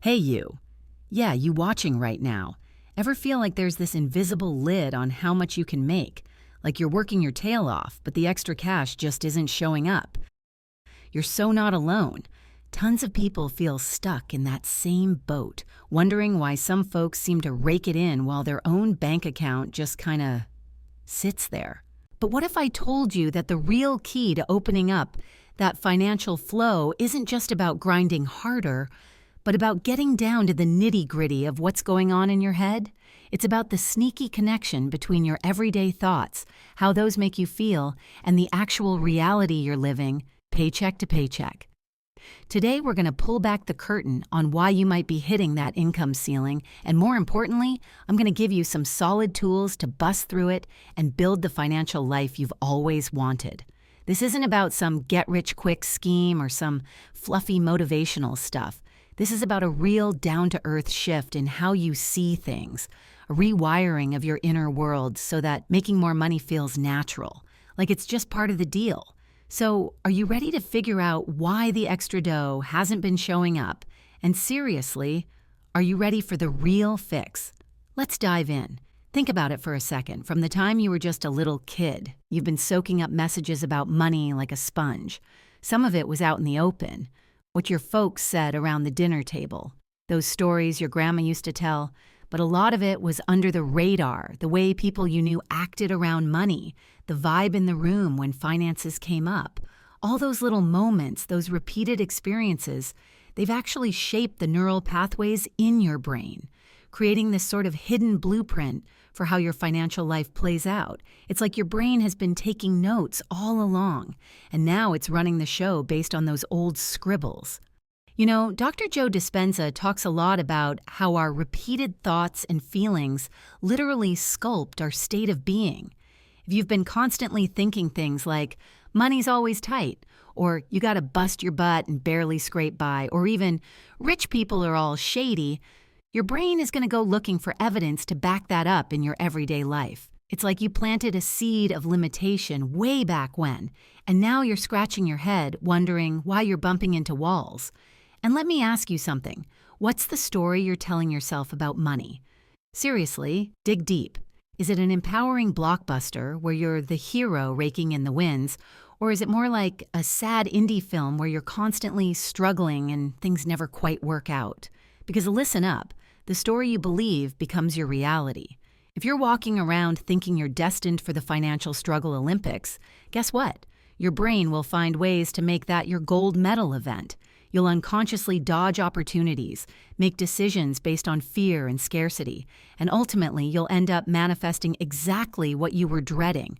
Hey, you. Yeah, you watching right now. Ever feel like there's this invisible lid on how much you can make? Like you're working your tail off, but the extra cash just isn't showing up. You're so not alone. Tons of people feel stuck in that same boat, wondering why some folks seem to rake it in while their own bank account just kinda sits there. But what if I told you that the real key to opening up that financial flow isn't just about grinding harder, but about getting down to the nitty-gritty of what's going on in your head? It's about the sneaky connection between your everyday thoughts, how those make you feel, and the actual reality you're living, paycheck to paycheck. Today, we're going to pull back the curtain on why you might be hitting that income ceiling, and more importantly, I'm going to give you some solid tools to bust through it and build the financial life you've always wanted. This isn't about some get-rich-quick scheme or some fluffy motivational stuff. This is about a real down-to-earth shift in how you see things, a rewiring of your inner world so that making more money feels natural, like it's just part of the deal. So, are you ready to figure out why the extra dough hasn't been showing up? And seriously, are you ready for the real fix? Let's dive in. Think about it for a second. From the time you were just a little kid, you've been soaking up messages about money like a sponge. Some of it was out in the open, what your folks said around the dinner table, those stories your grandma used to tell, but a lot of it was under the radar, the way people you knew acted around money, the vibe in the room when finances came up. All those little moments, those repeated experiences, they've actually shaped the neural pathways in your brain, creating this sort of hidden blueprint for how your financial life plays out. It's like your brain has been taking notes all along, and now it's running the show based on those old scribbles. You know, Dr. Joe Dispenza talks a lot about how our repeated thoughts and feelings literally sculpt our state of being. If you've been constantly thinking things like, money's always tight, or you gotta bust your butt and barely scrape by, or even, rich people are all shady, your brain is gonna go looking for evidence to back that up in your everyday life. It's like you planted a seed of limitation way back when, and now you're scratching your head wondering why you're bumping into walls. And let me ask you something. What's the story you're telling yourself about money? Seriously, dig deep. Is it an empowering blockbuster where you're the hero raking in the wins, or is it more like a sad indie film where you're constantly struggling and things never quite work out? Because listen up, the story you believe becomes your reality. If you're walking around thinking you're destined for the financial struggle Olympics, guess what? Your brain will find ways to make that your gold medal event. You'll unconsciously dodge opportunities, make decisions based on fear and scarcity, and ultimately you'll end up manifesting exactly what you were dreading.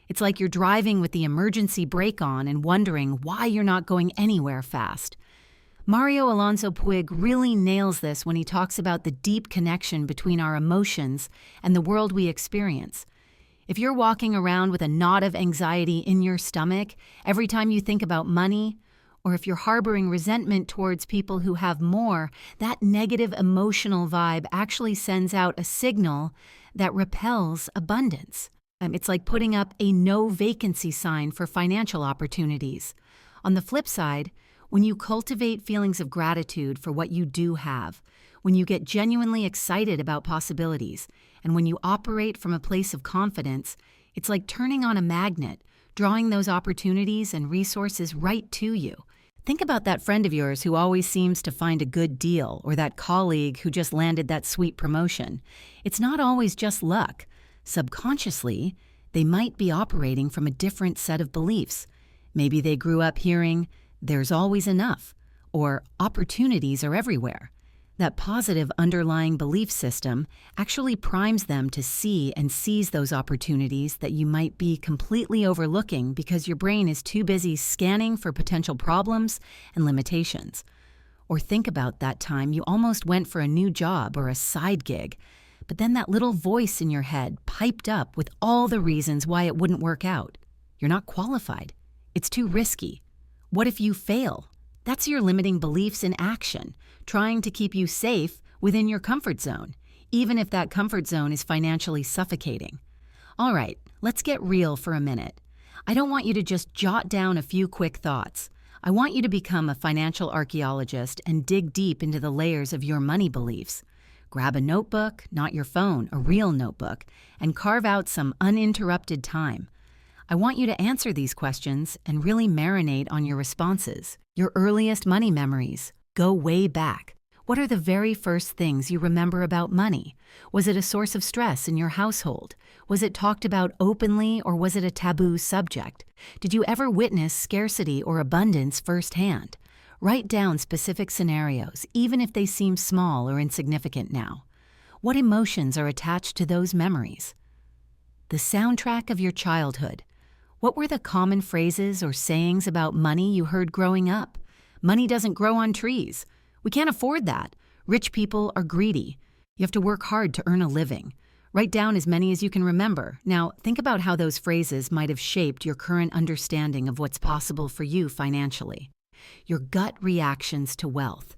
It's like you're driving with the emergency brake on and wondering why you're not going anywhere fast. Mario Alonso Puig really nails this when he talks about the deep connection between our emotions and the world we experience. If you're walking around with a knot of anxiety in your stomach every time you think about money, or if you're harboring resentment towards people who have more, that negative emotional vibe actually sends out a signal that repels abundance. It's like putting up a no vacancy sign for financial opportunities. On the flip side, when you cultivate feelings of gratitude for what you do have, when you get genuinely excited about possibilities, and when you operate from a place of confidence, it's like turning on a magnet, drawing those opportunities and resources right to you. Think about that friend of yours who always seems to find a good deal, or that colleague who just landed that sweet promotion. It's not always just luck. Subconsciously, they might be operating from a different set of beliefs. Maybe they grew up hearing, there's always enough, or opportunities are everywhere. That positive underlying belief system actually primes them to see and seize those opportunities that you might be completely overlooking because your brain is too busy scanning for potential problems and limitations. Or think about that time you almost went for a new job or a side gig, but then that little voice in your head piped up with all the reasons why it wouldn't work out. You're not qualified. It's too risky. What if you fail? That's your limiting beliefs in action, trying to keep you safe within your comfort zone, even if that comfort zone is financially suffocating. All right, let's get real for a minute. I don't want you to just jot down a few quick thoughts. I want you to become a financial archaeologist and dig deep into the layers of your money beliefs. Grab a notebook, not your phone, a real notebook, and carve out some uninterrupted time. I want you to answer these questions and really marinate on your responses. Your earliest money memories. Go way back. What are the very first things you remember about money? Was it a source of stress in your household? Was it talked about openly, or was it a taboo subject? Did you ever witness scarcity or abundance firsthand? Write down specific scenarios, even if they seem small or insignificant now. What emotions are attached to those memories? The soundtrack of your childhood. What were the common phrases or sayings about money you heard growing up? Money doesn't grow on trees. We can't afford that. Rich people are greedy. You have to work hard to earn a living. Write down as many as you can remember. Now, think about how those phrases might have shaped your current understanding of what's possible for you financially. Your gut reactions to wealth.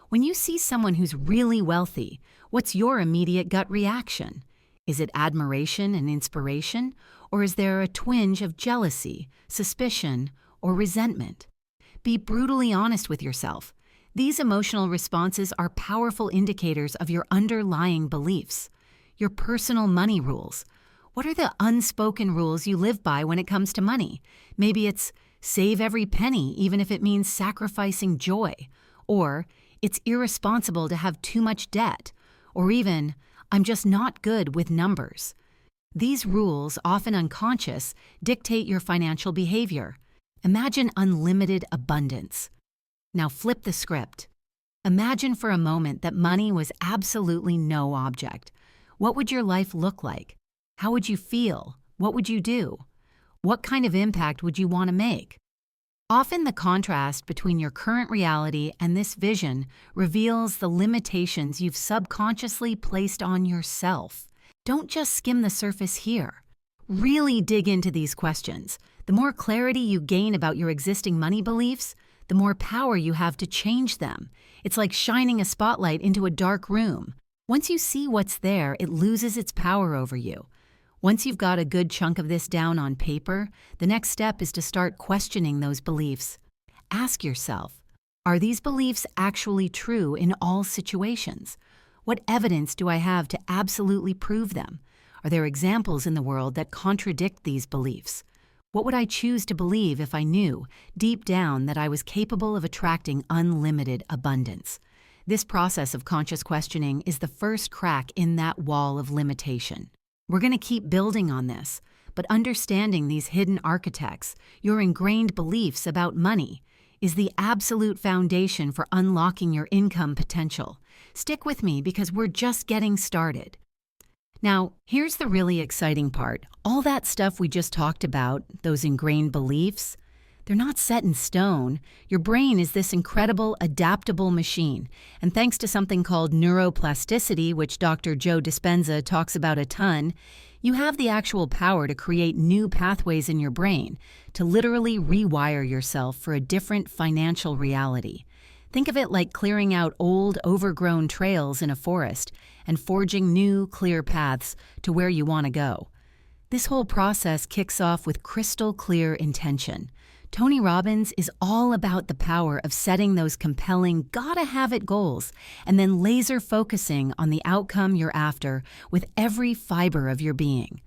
When you see someone who's really wealthy, what's your immediate gut reaction? Is it admiration and inspiration, or is there a twinge of jealousy, suspicion, or resentment? Be brutally honest with yourself. These emotional responses are powerful indicators of your underlying beliefs. Your personal money rules. What are the unspoken rules you live by when it comes to money? Maybe it's save every penny, even if it means sacrificing joy. Or it's irresponsible to have too much debt. Or even, I'm just not good with numbers. These rules, often unconscious, dictate your financial behavior. Imagine unlimited abundance. Now flip the script. Imagine for a moment that money was absolutely no object. What would your life look like? How would you feel? What would you do? What kind of impact would you want to make? Often the contrast between your current reality and this vision reveals the limitations you've subconsciously placed on yourself. Don't just skim the surface here. Really dig into these questions. The more clarity you gain about your existing money beliefs, the more power you have to change them. It's like shining a spotlight into a dark room. Once you see what's there, it loses its power over you. Once you've got a good chunk of this down on paper, the next step is to start questioning those beliefs. Ask yourself, are these beliefs actually true in all situations? What evidence do I have to absolutely prove them? Are there examples in the world that contradict these beliefs? What would I choose to believe if I knew, deep down, that I was capable of attracting unlimited abundance? This process of conscious questioning is the first crack in that wall of limitation. We're going to keep building on this, but understanding these hidden architects, your ingrained beliefs about money, is the absolute foundation for unlocking your income potential. Stick with me because we're just getting started. Now, here's the really exciting part. All that stuff we just talked about, those ingrained beliefs, they're not set in stone. Your brain is this incredible, adaptable machine. And thanks to something called neuroplasticity, which Dr. Joe Dispenza talks about a ton, you have the actual power to create new pathways in your brain, to literally rewire yourself for a different financial reality. Think of it like clearing out old, overgrown trails in a forest and forging new, clear paths to where you want to go. This whole process kicks off with crystal clear intention. Tony Robbins is all about the power of setting those compelling, gotta-have-it goals and then laser focusing on the outcome you're after with every fiber of your being.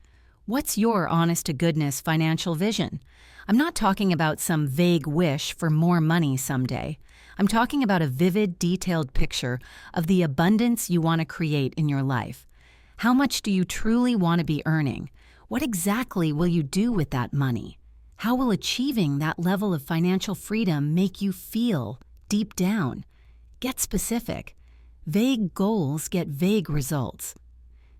What's your honest-to-goodness financial vision? I'm not talking about some vague wish for more money someday. I'm talking about a vivid, detailed picture of the abundance you want to create in your life. How much do you truly want to be earning? What exactly will you do with that money? How will achieving that level of financial freedom make you feel deep down? Get specific. Vague goals get vague results.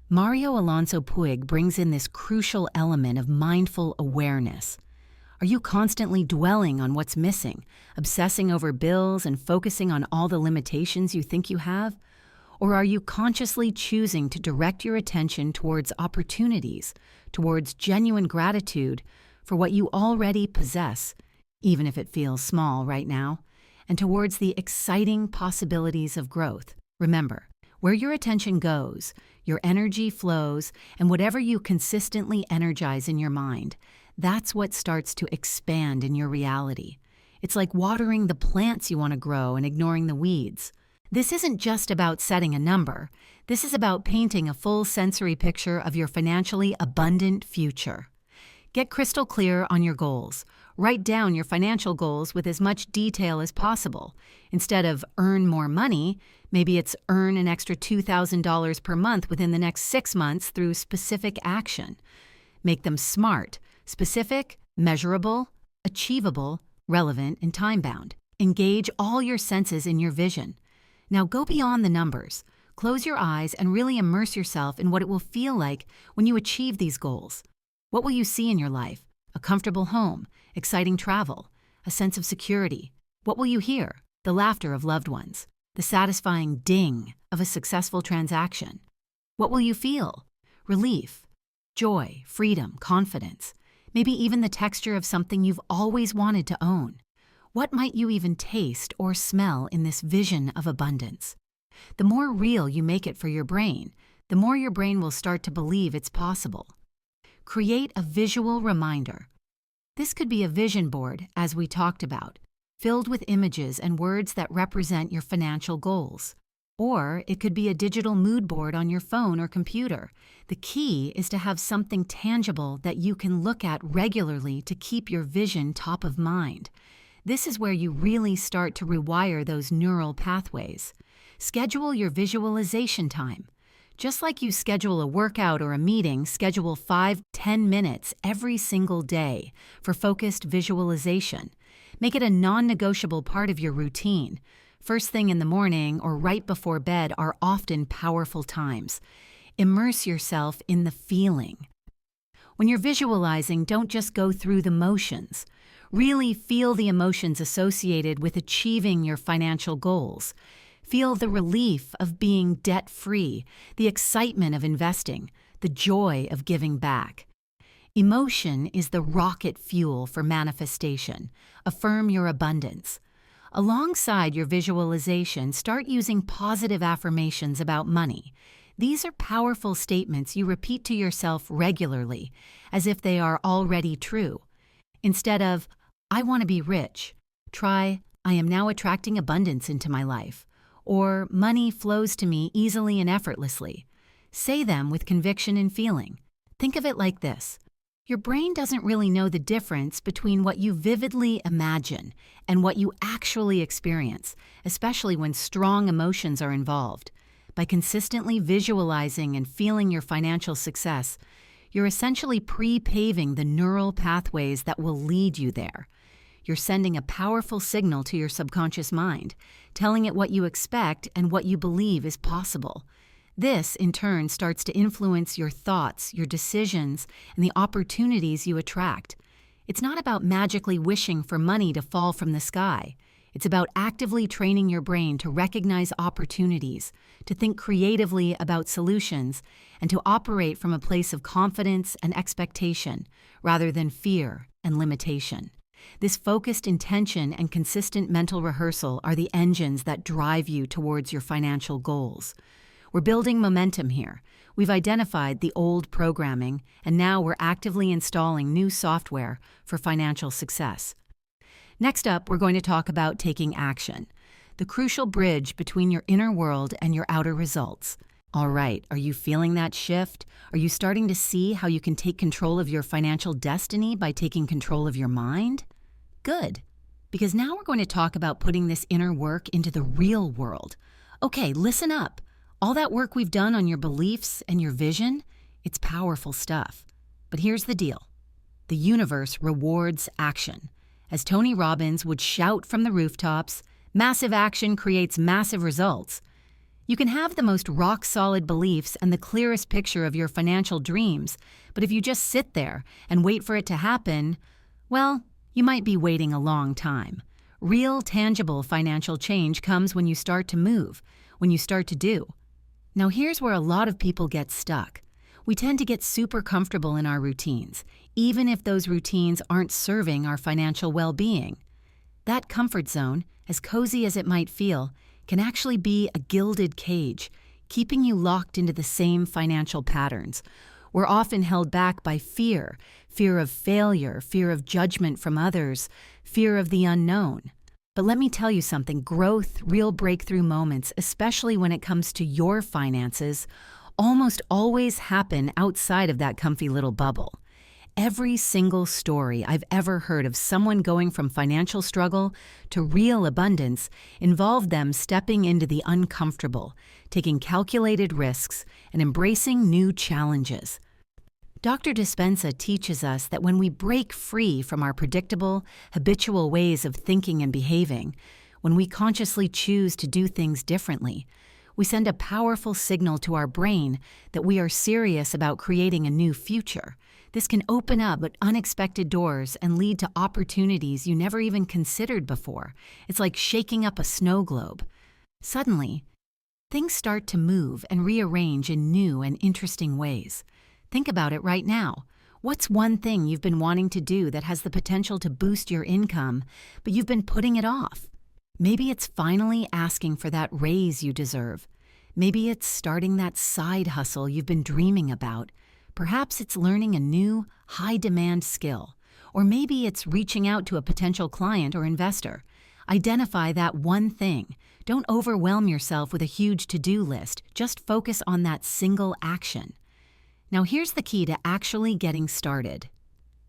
Mario Alonso Puig brings in this crucial element of mindful awareness. Are you constantly dwelling on what's missing, obsessing over bills and focusing on all the limitations you think you have? Or are you consciously choosing to direct your attention towards opportunities, towards genuine gratitude for what you already possess, even if it feels small right now, and towards the exciting possibilities of growth? Remember, where your attention goes, your energy flows, and whatever you consistently energize in your mind, that's what starts to expand in your reality. It's like watering the plants you want to grow and ignoring the weeds. This isn't just about setting a number. This is about painting a full sensory picture of your financially abundant future. Get crystal clear on your goals. Write down your financial goals with as much detail as possible. Instead of earn more money, maybe it's earn an extra $2,000 per month within the next 6 months through specific action. Make them smart, specific, measurable, achievable, relevant, and time-bound. Engage all your senses in your vision. Now go beyond the numbers. Close your eyes and really immerse yourself in what it will feel like when you achieve these goals. What will you see in your life? A comfortable home, exciting travel, a sense of security. What will you hear? The laughter of loved ones, the satisfying ding of a successful transaction. What will you feel? Relief, joy, freedom, confidence, maybe even the texture of something you've always wanted to own. What might you even taste or smell in this vision of abundance? The more real you make it for your brain, the more your brain will start to believe it's possible. Create a visual reminder. This could be a vision board, as we talked about, filled with images and words that represent your financial goals. Or it could be a digital mood board on your phone or computer. The key is to have something tangible that you can look at regularly to keep your vision top of mind. This is where you really start to rewire those neural pathways. Schedule your visualization time. Just like you schedule a workout or a meeting, schedule 5-10 minutes every single day for focused visualization. Make it a non-negotiable part of your routine. First thing in the morning or right before bed are often powerful times. Immerse yourself in the feeling. When you're visualizing, don't just go through the motions. Really feel the emotions associated with achieving your financial goals. Feel the relief of being debt-free, the excitement of investing, the joy of giving back. Emotion is the rocket fuel for manifestation. Affirm your abundance. Alongside your visualization, start using positive affirmations about money. These are powerful statements you repeat to yourself regularly, as if they are already true. Instead of, I want to be rich, try, I am now attracting abundance into my life. Or money flows to me easily and effortlessly. Say them with conviction and feeling. Think of it like this. Your brain doesn't really know the difference between what you vividly imagine and what you actually experience, especially when strong emotions are involved. By consistently visualizing and feeling your financial success, you're essentially pre-paving the neural pathways that will lead you there. You're sending a powerful signal to your subconscious mind, telling it what you expect and what you believe is possible. This, in turn, starts to influence your thoughts, your decisions, and the opportunities you attract. It's not about magically wishing for money to fall from the sky. It's about actively training your brain to recognize opportunities, to think creatively about solutions, and to operate from a place of confidence and expectation, rather than fear and limitation. This focused intention and consistent mental rehearsal are the engines that drive you towards your financial goals. We're building momentum here. We've identified the old programming, and now we're actively installing new software for financial success. Next up, we're going to talk about taking action, the crucial bridge between your inner world and your outer results. All right, are you feeling that shift? Are you starting to see how you can take control of your financial destiny by taking control of your mind? Good, because now we're going to talk about putting this inner work into the real world. Okay, listen up. All that work we've done on your beliefs and your vision, it's powerful stuff. But here's the deal. The universe rewards action. As Tony Robbins would shout from the rooftops, massive action creates massive results. You can have the most rock-solid beliefs and the clearest picture of your financial dreams, but if you just sit there and wait for it to happen, well, you might be waiting a long time. Real, tangible financial change comes when you start to move, when you start to do. Now here's where a lot of people get stuck. We tend to get super comfortable in our routines, even if those routines aren't serving our financial well-being. That comfort zone, as cozy as it might feel, can actually be a gilded cage, keeping you locked into the same financial patterns. We're often held back by fear, fear of failure, fear of judgment from others, fear of the unknown. But let me tell you something, growth, real breakthrough moments, especially when it comes to your finances, almost always happen outside of that comfy little bubble. Every single story I've ever heard of someone going from financial struggle to real abundance involved them stepping into the uncomfortable, taking calculated risks, and embracing new challenges. Dr. Dispenza teaches us that when we break free from our predictable, habitual ways of thinking and behaving, when we consciously choose to do things differently, we send a powerful signal to our brain that we are serious about creating a new future. This can open up unexpected doors and lead to opportunities you never even considered before. It's like shaking up a snow globe. Suddenly, things start to move and rearrange in new and interesting ways. Think about it right now. What's one thing you've been wanting to do that has the potential to boost your income, but you've been putting it off? Maybe it's finally asking for that raise you deserve. Maybe it's starting that side hustle you've been dreaming about. Perhaps it's learning a new, high-demand skill. Or maybe it's reaching out to a potential client or investor. Identify that one thing. Don't overwhelm yourself with a huge to-do list. Just focus on that single action. Now here's the key to actually getting started.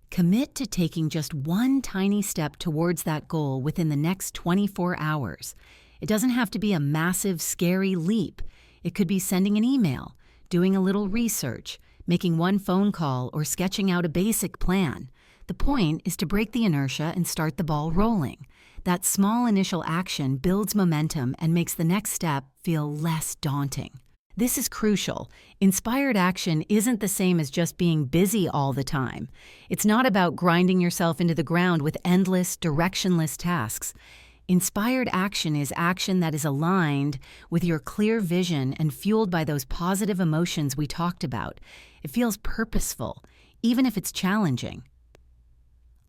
Commit to taking just one tiny step towards that goal within the next 24 hours. It doesn't have to be a massive, scary leap. It could be sending an email, doing a little research, making one phone call, or sketching out a basic plan. The point is to break the inertia and start the ball rolling. That small initial action builds momentum and makes the next step feel less daunting. This is crucial. Inspired action isn't the same as just being busy all the time. It's not about grinding yourself into the ground with endless, directionless tasks. Inspired action is action that is aligned with your clear vision and fueled by those positive emotions we talked about. It feels purposeful, even if it's challenging.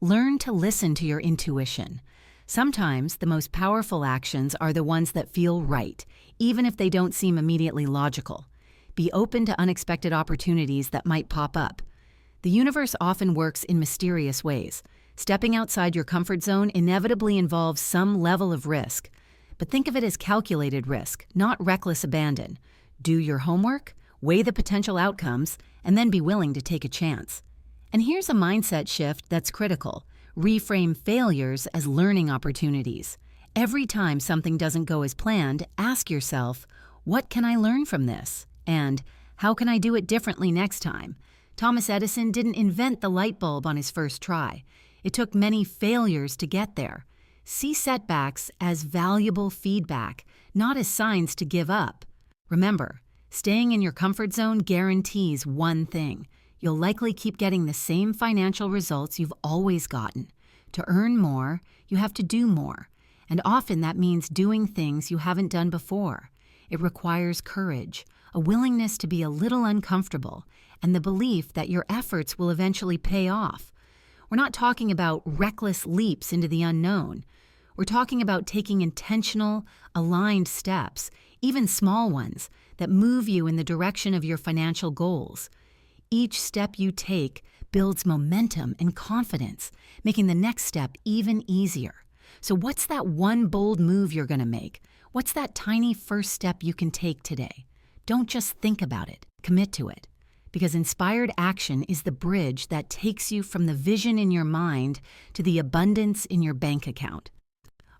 Learn to listen to your intuition. Sometimes the most powerful actions are the ones that feel right, even if they don't seem immediately logical. Be open to unexpected opportunities that might pop up. The universe often works in mysterious ways. Stepping outside your comfort zone inevitably involves some level of risk. But think of it as calculated risk, not reckless abandon. Do your homework, weigh the potential outcomes, and then be willing to take a chance. And here's a mindset shift that's critical. Reframe failures as learning opportunities. Every time something doesn't go as planned, ask yourself, what can I learn from this? And how can I do it differently next time? Thomas Edison didn't invent the light bulb on his first try. It took many failures to get there. See setbacks as valuable feedback, not as signs to give up. Remember, staying in your comfort zone guarantees one thing. You'll likely keep getting the same financial results you've always gotten. To earn more, you have to do more. And often that means doing things you haven't done before. It requires courage, a willingness to be a little uncomfortable, and the belief that your efforts will eventually pay off. We're not talking about reckless leaps into the unknown. We're talking about taking intentional, aligned steps, even small ones, that move you in the direction of your financial goals. Each step you take builds momentum and confidence, making the next step even easier. So what's that one bold move you're going to make? What's that tiny first step you can take today? Don't just think about it, commit to it. Because inspired action is the bridge that takes you from the vision in your mind to the abundance in your bank account.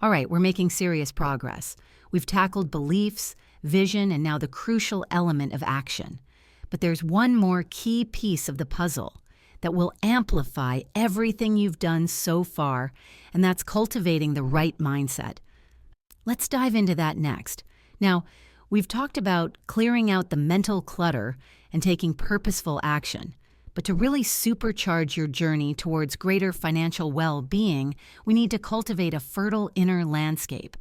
All right, we're making serious progress. We've tackled beliefs, vision, and now the crucial element of action. But there's one more key piece of the puzzle that will amplify everything you've done so far, and that's cultivating the right mindset. Let's dive into that next. Now, we've talked about clearing out the mental clutter and taking purposeful action. But to really supercharge your journey towards greater financial well-being, we need to cultivate a fertile inner landscape.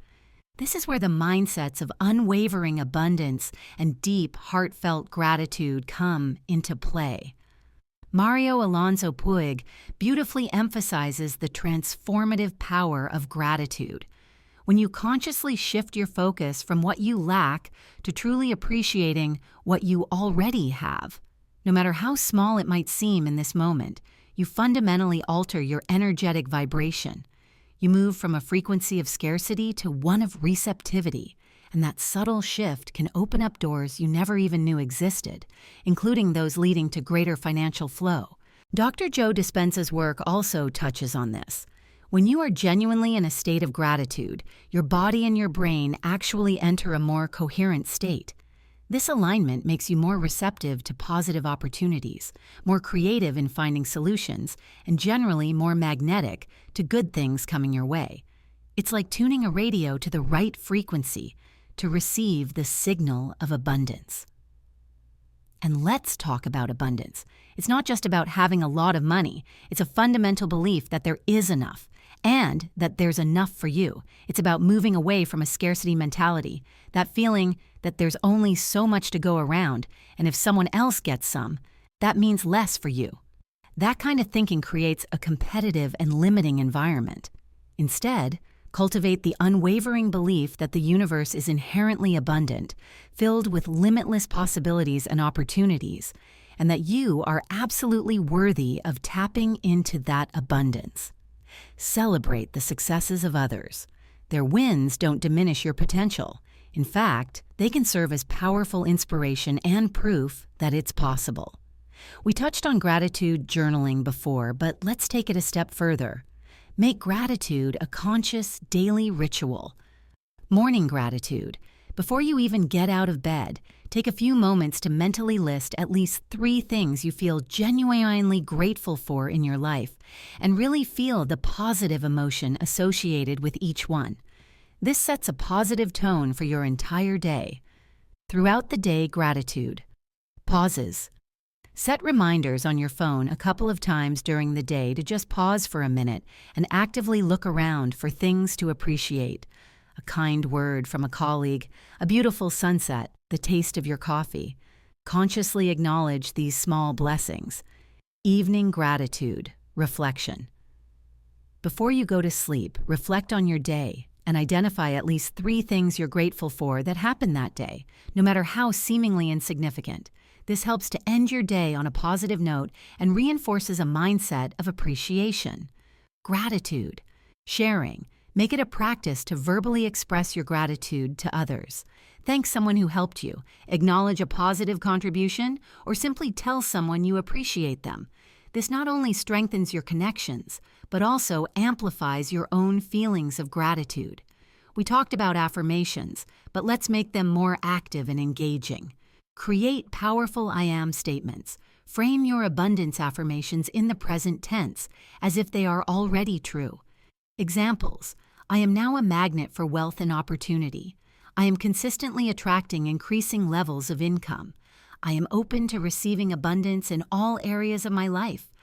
This is where the mindsets of unwavering abundance and deep, heartfelt gratitude come into play. Mario Alonso Puig beautifully emphasizes the transformative power of gratitude. When you consciously shift your focus from what you lack to truly appreciating what you already have, No matter how small it might seem in this moment, you fundamentally alter your energetic vibration. You move from a frequency of scarcity to one of receptivity, and that subtle shift can open up doors you never even knew existed, including those leading to greater financial flow. Dr. Joe Dispenza's work also touches on this. When you are genuinely in a state of gratitude, your body and your brain actually enter a more coherent state. This alignment makes you more receptive to positive opportunities, more creative in finding solutions, and generally more magnetic to good things coming your way. It's like tuning a radio to the right frequency to receive the signal of abundance. And let's talk about abundance. It's not just about having a lot of money. It's a fundamental belief that there is enough and that there's enough for you. It's about moving away from a scarcity mentality, that feeling that there's only so much to go around, and if someone else gets some, that means less for you. That kind of thinking creates a competitive and limiting environment. Instead, cultivate the unwavering belief that the universe is inherently abundant, filled with limitless possibilities and opportunities, and that you are absolutely worthy of tapping into that abundance. Celebrate the successes of others. Their wins don't diminish your potential. In fact, they can serve as powerful inspiration and proof that it's possible. We touched on gratitude journaling before, but let's take it a step further. Make gratitude a conscious daily ritual. Morning gratitude. Before you even get out of bed, take a few moments to mentally list at least 3 things you feel genuinely grateful for in your life, and really feel the positive emotion associated with each one. This sets a positive tone for your entire day. Throughout the day, gratitude. Pauses. Set reminders on your phone a couple of times during the day to just pause for a minute and actively look around for things to appreciate. A kind word from a colleague, a beautiful sunset, the taste of your coffee. Consciously acknowledge these small blessings. Evening gratitude, reflection. Before you go to sleep, reflect on your day and identify at least 3 things you're grateful for that happened that day, no matter how seemingly insignificant. This helps to end your day on a positive note and reinforces a mindset of appreciation. Gratitude. Sharing. Make it a practice to verbally express your gratitude to others. Thank someone who helped you, acknowledge a positive contribution, or simply tell someone you appreciate them. This not only strengthens your connections, but also amplifies your own feelings of gratitude. We talked about affirmations, but let's make them more active and engaging. Create powerful I am statements. Frame your abundance affirmations in the present tense, as if they are already true. Examples: I am now a magnet for wealth and opportunity. I am consistently attracting increasing levels of income. I am open to receiving abundance in all areas of my life.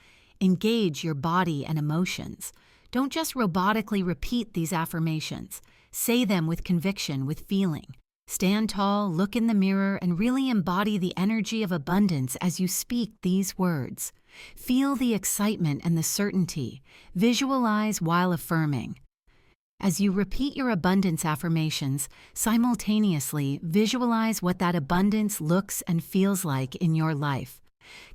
Engage your body and emotions. Don't just robotically repeat these affirmations. Say them with conviction, with feeling. Stand tall, look in the mirror, and really embody the energy of abundance as you speak these words. Feel the excitement and the certainty. Visualize while affirming. As you repeat your abundance affirmations, simultaneously visualize what that abundance looks and feels like in your life.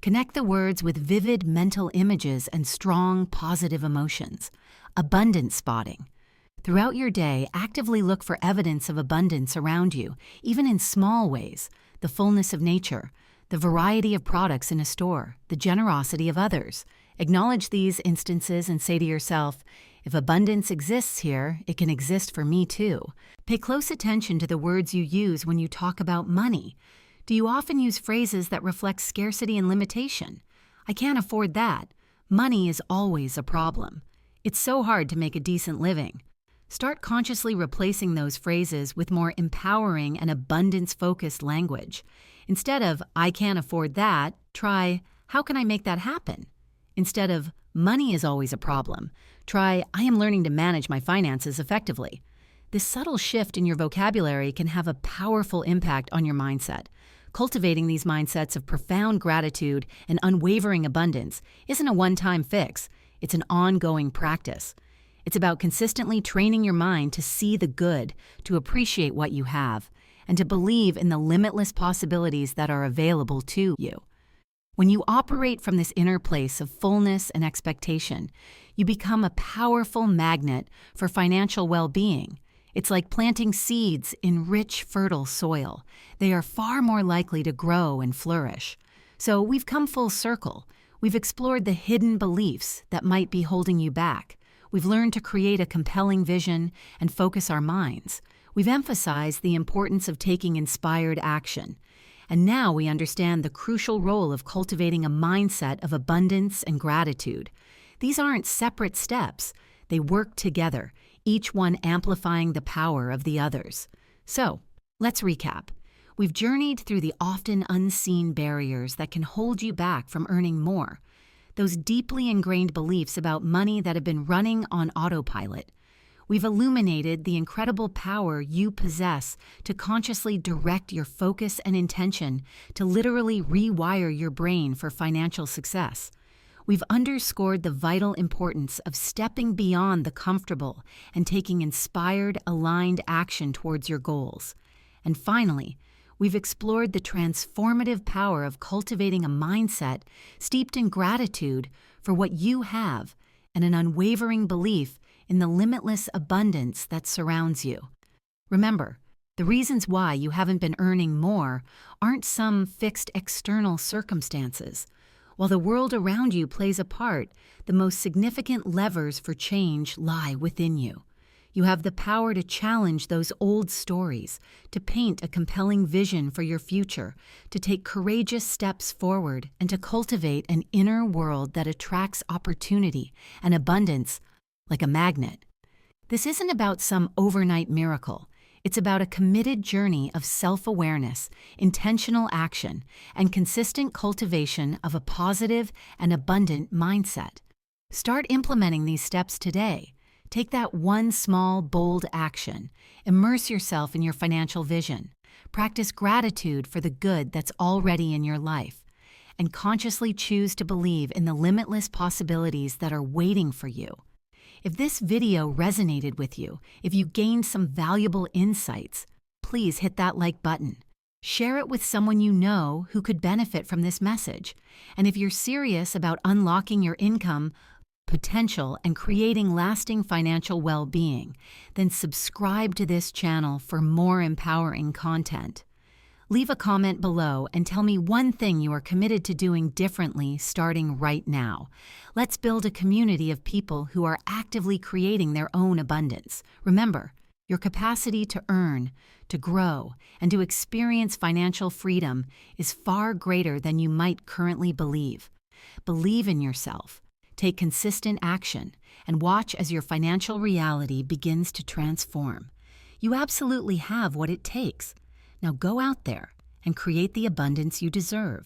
Connect the words with vivid mental images and strong, positive emotions. Abundance spotting. Throughout your day, actively look for evidence of abundance around you, even in small ways: the fullness of nature, the variety of products in a store, the generosity of others. Acknowledge these instances and say to yourself, if abundance exists here, it can exist for me too. Pay close attention to the words you use when you talk about money. Do you often use phrases that reflect scarcity and limitation? I can't afford that. Money is always a problem. It's so hard to make a decent living. Start consciously replacing those phrases with more empowering and abundance-focused language. Instead of, I can't afford that, try, how can I make that happen? Instead of, money is always a problem, try, I am learning to manage my finances effectively. This subtle shift in your vocabulary can have a powerful impact on your mindset. Cultivating these mindsets of profound gratitude and unwavering abundance isn't a one-time fix. It's an ongoing practice. It's about consistently training your mind to see the good, to appreciate what you have, and to believe in the limitless possibilities that are available to you. When you operate from this inner place of fullness and expectation, you become a powerful magnet for financial well-being. It's like planting seeds in rich, fertile soil. They are far more likely to grow and flourish. So we've come full circle. We've explored the hidden beliefs that might be holding you back. We've learned to create a compelling vision and focus our minds. We've emphasized the importance of taking inspired action. And now we understand the crucial role of cultivating a mindset of abundance and gratitude. These aren't separate steps. They work together, each one amplifying the power of the others. So, let's recap. We've journeyed through the often unseen barriers that can hold you back from earning more. Those deeply ingrained beliefs about money that have been running on autopilot. We've illuminated the incredible power you possess to consciously direct your focus and intention to literally rewire your brain for financial success. We've underscored the vital importance of stepping beyond the comfortable and taking inspired, aligned action towards your goals. And finally, we've explored the transformative power of cultivating a mindset steeped in gratitude for what you have and an unwavering belief in the limitless abundance that surrounds you. Remember, the reasons why you haven't been earning more aren't some fixed external circumstances. While the world around you plays a part, the most significant levers for change lie within you. You have the power to challenge those old stories, to paint a compelling vision for your future, to take courageous steps forward, and to cultivate an inner world that attracts opportunity and abundance like a magnet. This isn't about some overnight miracle. It's about a committed journey of self-awareness, intentional action, and consistent cultivation of a positive and abundant mindset. Start implementing these steps today. Take that one small, bold action. Immerse yourself in your financial vision. Practice gratitude for the good that's already in your life. And consciously choose to believe in the limitless possibilities that are waiting for you. If this video resonated with you, if you gained some valuable insights, please hit that like button. Share it with someone you know who could benefit from this message. And if you're serious about unlocking your income potential and creating lasting financial well-being, then subscribe to this channel for more empowering content. Leave a comment below and tell me one thing you are committed to doing differently starting right now. Let's build a community of people who are actively creating their own abundance. Remember, your capacity to earn, to grow, and to experience financial freedom is far greater than you might currently believe. Believe in yourself, take consistent action, and watch as your financial reality begins to transform. You absolutely have what it takes. Now go out there and create the abundance you deserve.